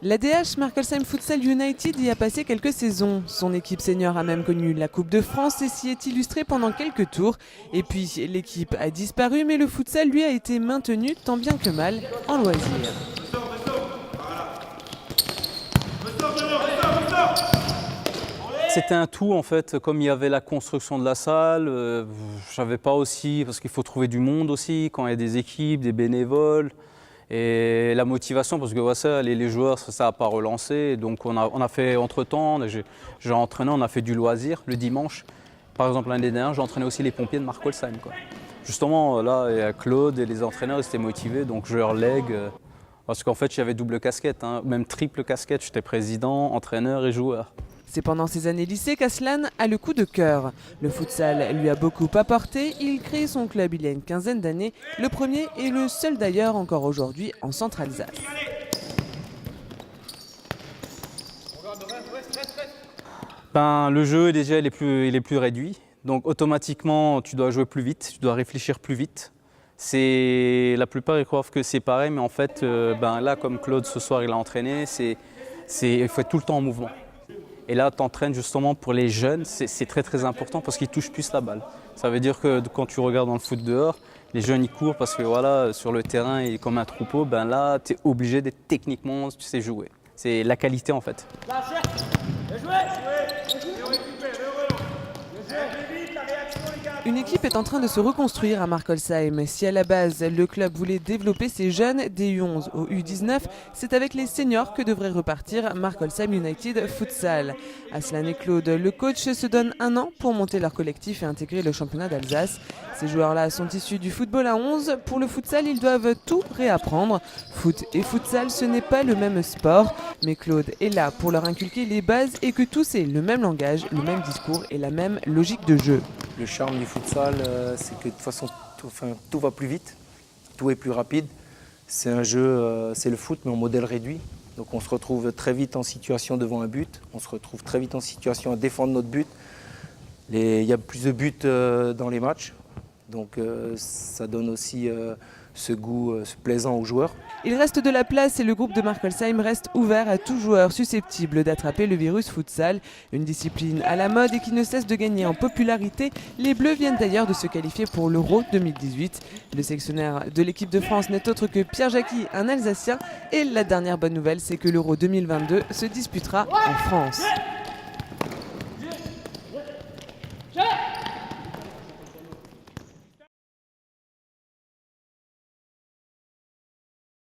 L'ADH Markolsheim Futsal United y a passé quelques saisons. Son équipe senior a même connu la Coupe de France et s'y est illustrée pendant quelques tours. Et puis l'équipe a disparu, mais le futsal lui a été maintenu tant bien que mal en loisir. C'était un tout en fait, comme il y avait la construction de la salle, je savais pas aussi, parce qu'il faut trouver du monde aussi, quand il y a des équipes, des bénévoles, et la motivation, parce que voilà, les joueurs, ça n'a pas relancé, donc on a fait entre-temps, j'ai entraîné, on a fait du loisir le dimanche. Par exemple l'année dernière, j'ai entraîné aussi les pompiers de Markolsheim. Justement là, et Claude et les entraîneurs ils étaient motivés, donc je leur lègue, parce qu'en fait j'avais double casquette, même triple casquette, j'étais président, entraîneur et joueur. C'est pendant ses années lycée qu'Aslan a le coup de cœur. Le futsal lui a beaucoup apporté. Il crée son club il y a une quinzaine d'années, le premier et le seul d'ailleurs encore aujourd'hui en Centre-Alsace. Le jeu déjà il est plus réduit, donc automatiquement tu dois jouer plus vite, tu dois réfléchir plus vite. La plupart ils croient que c'est pareil, mais en fait là comme Claude ce soir il a entraîné, il faut être tout le temps en mouvement. Et là, tu entraînes justement pour les jeunes, c'est très très important parce qu'ils touchent plus la balle. Ça veut dire que quand tu regardes dans le foot dehors, les jeunes ils courent parce que voilà, sur le terrain, il est comme un troupeau. Là, tu es obligé d'être techniquement, tu sais jouer. C'est la qualité en fait. Une équipe est en train de se reconstruire à Markolsheim. Si à la base, le club voulait développer ses jeunes des U11 au U19, c'est avec les seniors que devrait repartir Markolsheim United Futsal. Aslan et Claude, le coach, se donnent un an pour monter leur collectif et intégrer le championnat d'Alsace. Ces joueurs-là sont issus du football à 11. Pour le futsal, ils doivent tout réapprendre. Foot et futsal, ce n'est pas le même sport. Mais Claude est là pour leur inculquer les bases et que tous aient le même langage, le même discours et la même logique de jeu. Le charme du futsal, c'est que de toute façon, tout va plus vite, tout est plus rapide. C'est un jeu, c'est le foot, mais en modèle réduit. Donc on se retrouve très vite en situation devant un but, on se retrouve très vite en situation à défendre notre but. Il y a plus de buts dans les matchs, donc ça donne aussi ce goût plaisant aux joueurs. Il reste de la place et le groupe de Markolsheim reste ouvert à tout joueur susceptible d'attraper le virus futsal, une discipline à la mode et qui ne cesse de gagner en popularité. Les Bleus viennent d'ailleurs de se qualifier pour l'Euro 2018. Le sélectionneur de l'équipe de France n'est autre que Pierre Jacqui, un Alsacien. Et la dernière bonne nouvelle, c'est que l'Euro 2022 se disputera en France.